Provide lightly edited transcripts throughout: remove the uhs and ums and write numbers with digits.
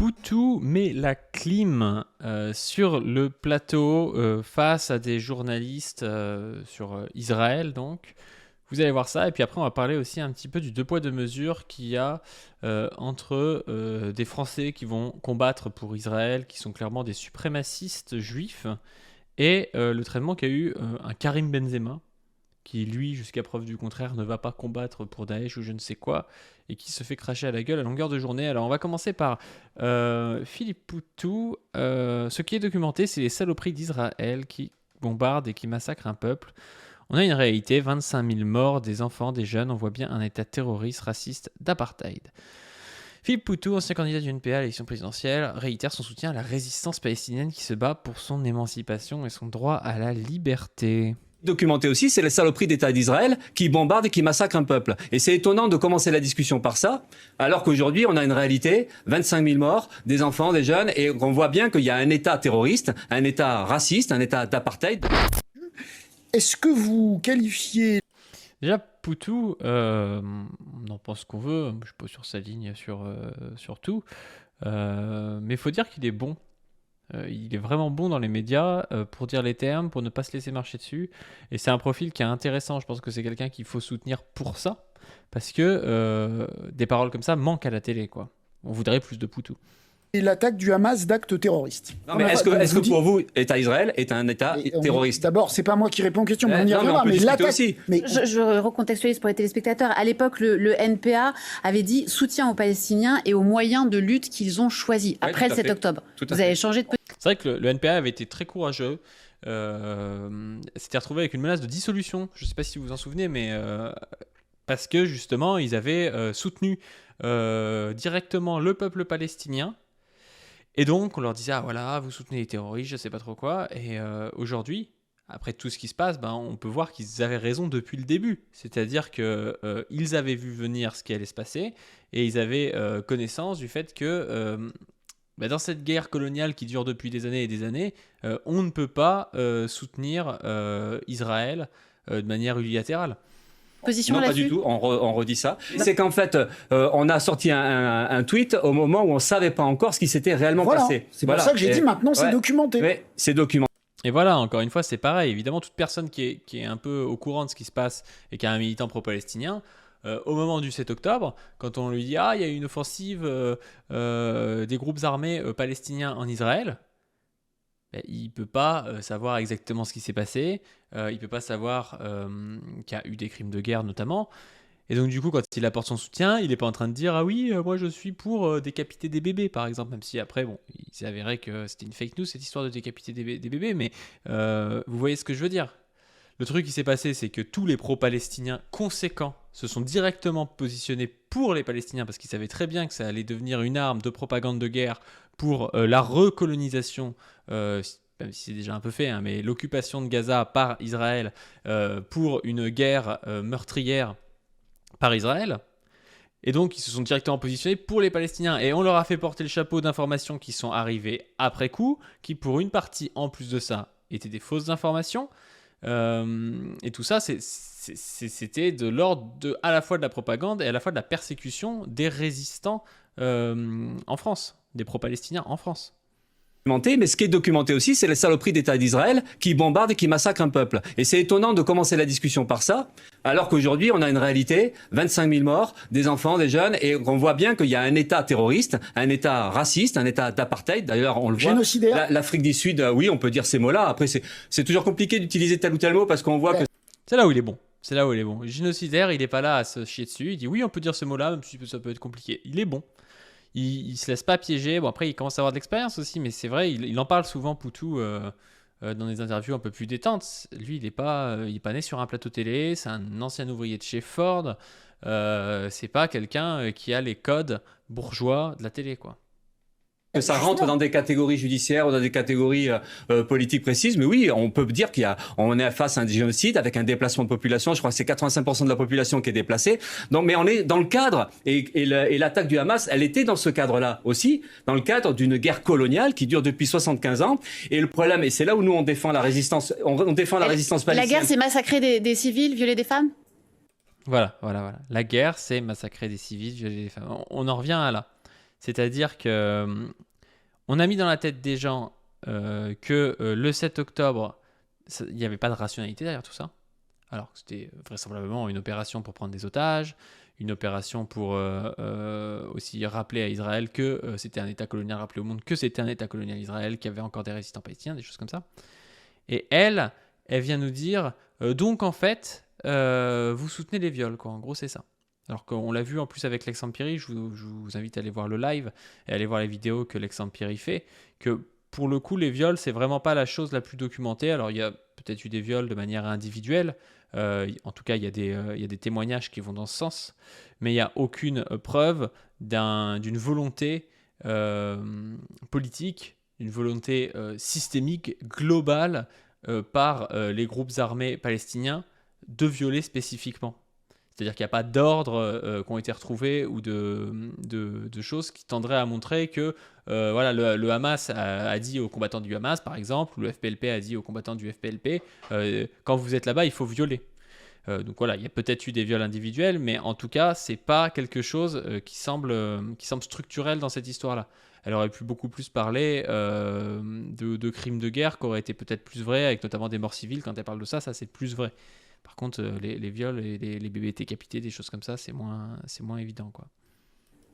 Poutou met la clim sur le plateau face à des journalistes sur Israël, donc. Vous allez voir ça, et puis après on va parler aussi un petit peu du deux poids deux mesures qu'il y a entre des Français qui vont combattre pour Israël, qui sont clairement des suprémacistes juifs, et le traitement qu'a eu un Karim Benzema, qui lui, jusqu'à preuve du contraire, ne va pas combattre pour Daesh ou je ne sais quoi, et qui se fait cracher à la gueule à longueur de journée. Alors on va commencer par Philippe Poutou. Ce qui est documenté, c'est les saloperies d'Israël qui bombardent et qui massacrent un peuple. On a une réalité, 25 000 morts, des enfants, des jeunes, on voit bien un état terroriste, raciste, d'apartheid. Philippe Poutou, ancien candidat du NPA à l'élection présidentielle, réitère son soutien à la résistance palestinienne qui se bat pour son émancipation et son droit à la liberté. Documenté aussi, c'est les saloperies d'État d'Israël qui bombardent et qui massacrent un peuple. Et c'est étonnant de commencer la discussion par ça, alors qu'aujourd'hui, on a une réalité, 25 000 morts, des enfants, des jeunes, et on voit bien qu'il y a un État terroriste, un État raciste, un État d'apartheid. Est-ce que vous qualifiez... Déjà, Poutou, on en pense ce qu'on veut, je ne suis pas sur sa ligne sur tout, mais il faut dire qu'il est bon. Il est vraiment bon dans les médias pour dire les termes, pour ne pas se laisser marcher dessus. Et c'est un profil qui est intéressant. Je pense que c'est quelqu'un qu'il faut soutenir pour ça. Parce que des paroles comme ça manquent à la télé, quoi. On voudrait plus de Poutou. Et l'attaque du Hamas d'actes terroristes. Non, mais est-ce que pour vous, État Israël est un État terroriste ? D'abord, c'est pas moi qui réponds aux questions, mais on y reviendra. Mais l'attaque aussi. Je recontextualise pour les téléspectateurs. À l'époque, le NPA avait dit soutien aux Palestiniens et aux moyens de lutte qu'ils ont choisis après le 7 octobre. Vous avez changé de... C'est vrai que le NPA avait été très courageux. S'était retrouvé avec une menace de dissolution. Je ne sais pas si vous vous en souvenez, mais parce que justement, ils avaient soutenu directement le peuple palestinien. Et donc, on leur disait, ah voilà, vous soutenez les terroristes, je sais pas trop quoi. Et aujourd'hui, après tout ce qui se passe, on peut voir qu'ils avaient raison depuis le début. C'est-à-dire qu'ils avaient vu venir ce qui allait se passer et ils avaient connaissance du fait que dans cette guerre coloniale qui dure depuis des années et des années, on ne peut pas soutenir Israël de manière unilatérale. Position non, pas là-dessus. du tout, on redit ça. C'est qu'en fait, on a sorti un tweet au moment où on ne savait pas encore ce qui s'était réellement passé. C'est pour ça que j'ai dit maintenant, c'est documenté. Oui, c'est documenté. Et voilà, encore une fois, c'est pareil. Évidemment, toute personne qui est un peu au courant de ce qui se passe et qui est un militant pro-palestinien, au moment du 7 octobre, quand on lui dit « Ah, il y a une offensive des groupes armés palestiniens en Israël », il ne peut pas savoir exactement ce qui s'est passé, il ne peut pas savoir qu'il y a eu des crimes de guerre notamment. Et donc du coup, quand il apporte son soutien, il n'est pas en train de dire « Ah oui, moi je suis pour décapiter des bébés » par exemple, même si après, il s'est avéré que c'était une fake news cette histoire de décapiter des bébés, mais vous voyez ce que je veux dire. Le truc qui s'est passé, c'est que tous les pro-palestiniens conséquents se sont directement positionnés pour les Palestiniens parce qu'ils savaient très bien que ça allait devenir une arme de propagande de guerre pour la recolonisation, même si c'est déjà un peu fait, mais l'occupation de Gaza par Israël pour une guerre meurtrière par Israël. Et donc, ils se sont directement positionnés pour les Palestiniens. Et on leur a fait porter le chapeau d'informations qui sont arrivées après coup, qui pour une partie, en plus de ça, étaient des fausses informations. Et tout ça, c'était de l'ordre à la fois de la propagande et à la fois de la persécution des résistants en France, des pro-palestiniens en France. Mais ce qui est documenté aussi, c'est les saloperies d'État d'Israël qui bombardent et qui massacrent un peuple. Et c'est étonnant de commencer la discussion par ça, alors qu'aujourd'hui, on a une réalité, 25 000 morts, des enfants, des jeunes, et on voit bien qu'il y a un État terroriste, un État raciste, un État d'apartheid. D'ailleurs, on le voit. Génocidaire. L'Afrique du Sud, oui, on peut dire ces mots-là. Après, c'est toujours compliqué d'utiliser tel ou tel mot parce qu'on voit que... C'est là où il est bon. C'est là où il est bon. Génocidaire, il n'est pas là à se chier dessus. Il dit oui, on peut dire ce mot-là, même si ça peut être compliqué. Il est bon. Il se laisse pas piéger. Bon, après, il commence à avoir de l'expérience aussi, mais c'est vrai, il en parle souvent, Poutou, dans des interviews un peu plus détentes. Lui, il est pas né sur un plateau télé, c'est un ancien ouvrier de chez Ford. C'est pas quelqu'un qui a les codes bourgeois de la télé, quoi. Que ça rentre dans des catégories judiciaires ou dans des catégories politiques précises, mais oui, on peut dire on est face à un génocide avec un déplacement de population. Je crois que c'est 85% de la population qui est déplacée. Donc, mais on est dans le cadre et l'attaque du Hamas, elle était dans ce cadre-là aussi, dans le cadre d'une guerre coloniale qui dure depuis 75 ans. Et le problème, et c'est là où nous on défend la résistance, on défend la résistance palestinienne. La guerre, c'est massacrer des civils, violer des femmes. Voilà. La guerre, c'est massacrer des civils, violer des femmes. On en revient à là. C'est-à-dire que on a mis dans la tête des gens que le 7 octobre, il n'y avait pas de rationalité derrière tout ça. Alors que c'était vraisemblablement une opération pour prendre des otages, une opération pour aussi rappeler à Israël que c'était un État colonial, rappeler au monde que c'était un État colonial Israël, qu'il y avait encore des résistants palestiniens, des choses comme ça. Et elle vient nous dire, donc en fait, vous soutenez les viols, quoi. En gros, c'est ça. Alors qu'on l'a vu en plus avec Lex Ampieri, je vous invite à aller voir le live et à aller voir les vidéos que Lex Ampieri fait, que pour le coup, les viols, c'est vraiment pas la chose la plus documentée. Alors, il y a peut-être eu des viols de manière individuelle. En tout cas, il y a des témoignages qui vont dans ce sens. Mais il n'y a aucune preuve d'une volonté politique, d'une volonté systémique, globale, par les groupes armés palestiniens de violer spécifiquement. C'est-à-dire qu'il n'y a pas d'ordre qui ont été retrouvés ou de choses qui tendraient à montrer que voilà, le Hamas a dit aux combattants du Hamas, par exemple, ou le FPLP a dit aux combattants du FPLP, quand vous êtes là-bas, il faut violer. Donc voilà, il y a peut-être eu des viols individuels, mais en tout cas, c'est pas quelque chose qui semble structurel dans cette histoire-là. Elle aurait pu beaucoup plus parler de crimes de guerre qui auraient été peut-être plus vrais, avec notamment des morts civiles. Quand elle parle de ça c'est plus vrai. Par contre, les viols et les bébés décapités, des choses comme ça, c'est moins évident, quoi.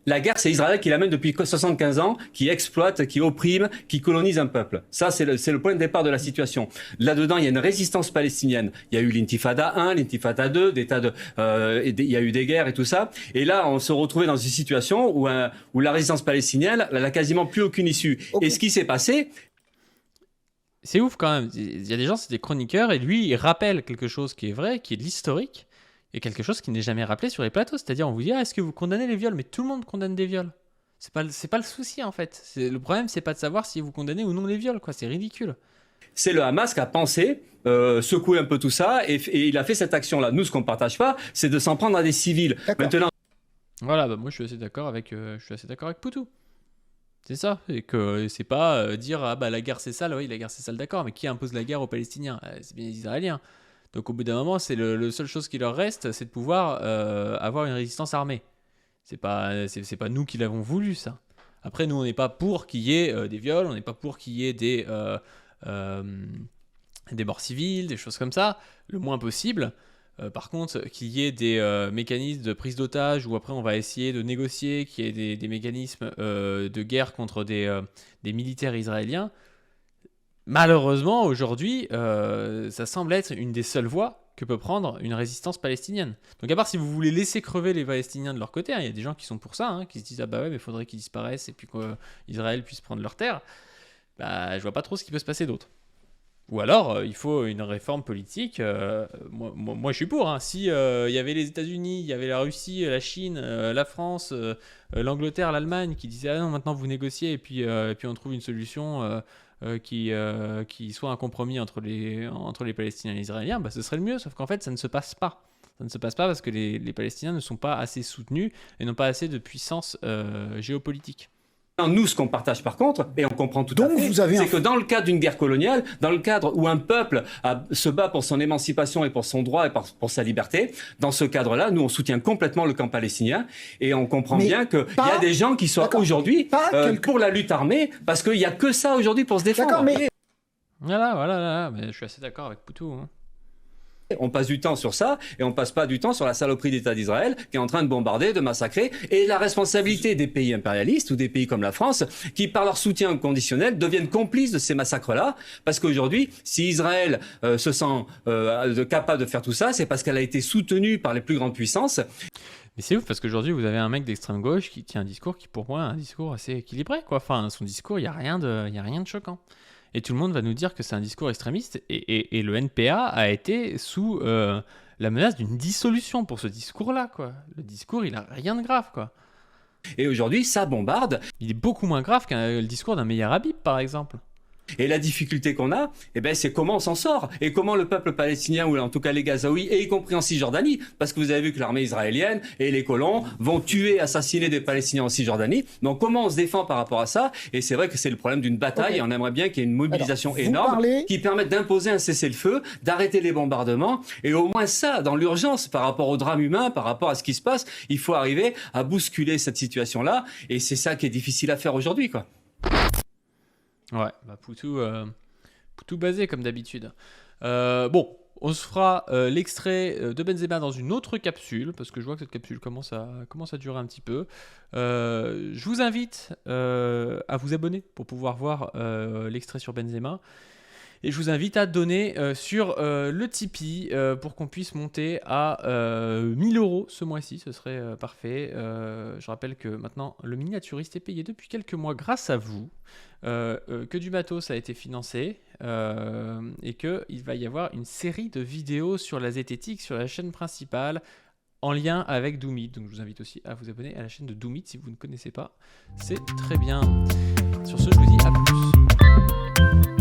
La guerre, c'est Israël qui l'amène depuis 75 ans, qui exploite, qui opprime, qui colonise un peuple. Ça, c'est le point de départ de la situation. Là-dedans, il y a une résistance palestinienne. Il y a eu l'intifada 1, l'intifada 2, il y a eu des guerres et tout ça. Et là, on se retrouvait dans une situation où la résistance palestinienne, elle n'a quasiment plus aucune issue. Okay. Et ce qui s'est passé... C'est ouf quand même. Il y a des gens, c'est des chroniqueurs, et lui, il rappelle quelque chose qui est vrai, qui est de l'historique, et quelque chose qui n'est jamais rappelé sur les plateaux. C'est-à-dire, on vous dit, est-ce que vous condamnez les viols? Mais tout le monde condamne des viols. C'est pas le souci, en fait. Le problème, c'est pas de savoir si vous condamnez ou non les viols, quoi. C'est ridicule. C'est le Hamas qui a pensé secouer un peu tout ça, et il a fait cette action-là. Nous, ce qu'on ne partage pas, c'est de s'en prendre à des civils. Maintenant... Voilà, moi, je suis assez d'accord avec Poutou. C'est ça, et que c'est pas dire la guerre c'est sale, oui la guerre c'est sale, d'accord, mais qui impose la guerre aux Palestiniens? C'est bien les Israéliens. Donc au bout d'un moment, c'est le seule chose qui leur reste, c'est de pouvoir avoir une résistance armée. C'est pas nous qui l'avons voulu, ça. Après, nous on n'est pas pour qu'il y ait des viols, on n'est pas pour qu'il y ait des morts civiles, des choses comme ça, le moins possible. Par contre, qu'il y ait des mécanismes de prise d'otages où après on va essayer de négocier, qu'il y ait des mécanismes de guerre contre des militaires israéliens, malheureusement aujourd'hui, ça semble être une des seules voies que peut prendre une résistance palestinienne. Donc à part si vous voulez laisser crever les Palestiniens de leur côté, il y a des gens qui sont pour ça, qui se disent ouais mais il faudrait qu'ils disparaissent et puis qu'Israël puisse prendre leur terre, je vois pas trop ce qui peut se passer d'autre. Ou alors, il faut une réforme politique. Moi, je suis pour. Si y avait les États-Unis, il y avait la Russie, la Chine, la France, l'Angleterre, l'Allemagne qui disaient ah non, maintenant vous négociez et puis on trouve une solution qui soit un compromis entre les Palestiniens et les Israéliens, ce serait le mieux. Sauf qu'en fait, ça ne se passe pas. Ça ne se passe pas parce que les Palestiniens ne sont pas assez soutenus et n'ont pas assez de puissance géopolitique. Nous, ce qu'on partage par contre, et on comprend tout à fait, c'est que dans le cadre d'une guerre coloniale, dans le cadre où un peuple se bat pour son émancipation et pour son droit et pour sa liberté, dans ce cadre-là, nous, on soutient complètement le camp palestinien et on comprend bien qu'il y a des gens qui sont aujourd'hui pour la lutte armée parce qu'il n'y a que ça aujourd'hui pour se défendre. Voilà, mais je suis assez d'accord avec Poutou. On passe du temps sur ça et on passe pas du temps sur la saloperie d'État d'Israël qui est en train de bombarder, de massacrer, et la responsabilité des pays impérialistes ou des pays comme la France qui, par leur soutien conditionnel, deviennent complices de ces massacres-là. Parce qu'aujourd'hui, si Israël se sent capable de faire tout ça, c'est parce qu'elle a été soutenue par les plus grandes puissances. Mais c'est ouf parce qu'aujourd'hui, vous avez un mec d'extrême gauche qui tient un discours qui, pour moi, est un discours assez équilibré, quoi. Enfin, son discours, il n'y a rien de choquant. Et tout le monde va nous dire que c'est un discours extrémiste. Et le NPA a été sous la menace d'une dissolution pour ce discours-là, quoi. Le discours, il n'a rien de grave, quoi. Et aujourd'hui, ça bombarde. Il est beaucoup moins grave que le discours d'un Meir Habib, par exemple. Et la difficulté qu'on a, c'est comment on s'en sort et comment le peuple palestinien, ou en tout cas les Gazaouis, et y compris en Cisjordanie, parce que vous avez vu que l'armée israélienne et les colons vont tuer, assassiner des Palestiniens en Cisjordanie. Donc comment on se défend par rapport à ça? Et c'est vrai que c'est le problème d'une bataille, et on aimerait bien qu'il y ait une mobilisation énorme qui permette d'imposer un cessez-le-feu, d'arrêter les bombardements, et au moins ça, dans l'urgence, par rapport au drame humain, par rapport à ce qui se passe, il faut arriver à bousculer cette situation-là, et c'est ça qui est difficile à faire aujourd'hui, quoi. Ouais, Poutou basé comme d'habitude. Bon, on se fera l'extrait de Benzema dans une autre capsule, parce que je vois que cette capsule commence à durer un petit peu. Je vous invite à vous abonner pour pouvoir voir l'extrait sur Benzema. Et je vous invite à donner sur le Tipeee pour qu'on puisse monter à 1000 € ce mois-ci, ce serait parfait. Je rappelle que maintenant, le miniaturiste est payé depuis quelques mois grâce à vous, que du matos a été financé et qu'il va y avoir une série de vidéos sur la zététique sur la chaîne principale en lien avec Doomit. Donc je vous invite aussi à vous abonner à la chaîne de Doomit si vous ne connaissez pas. C'est très bien. Sur ce, je vous dis à plus.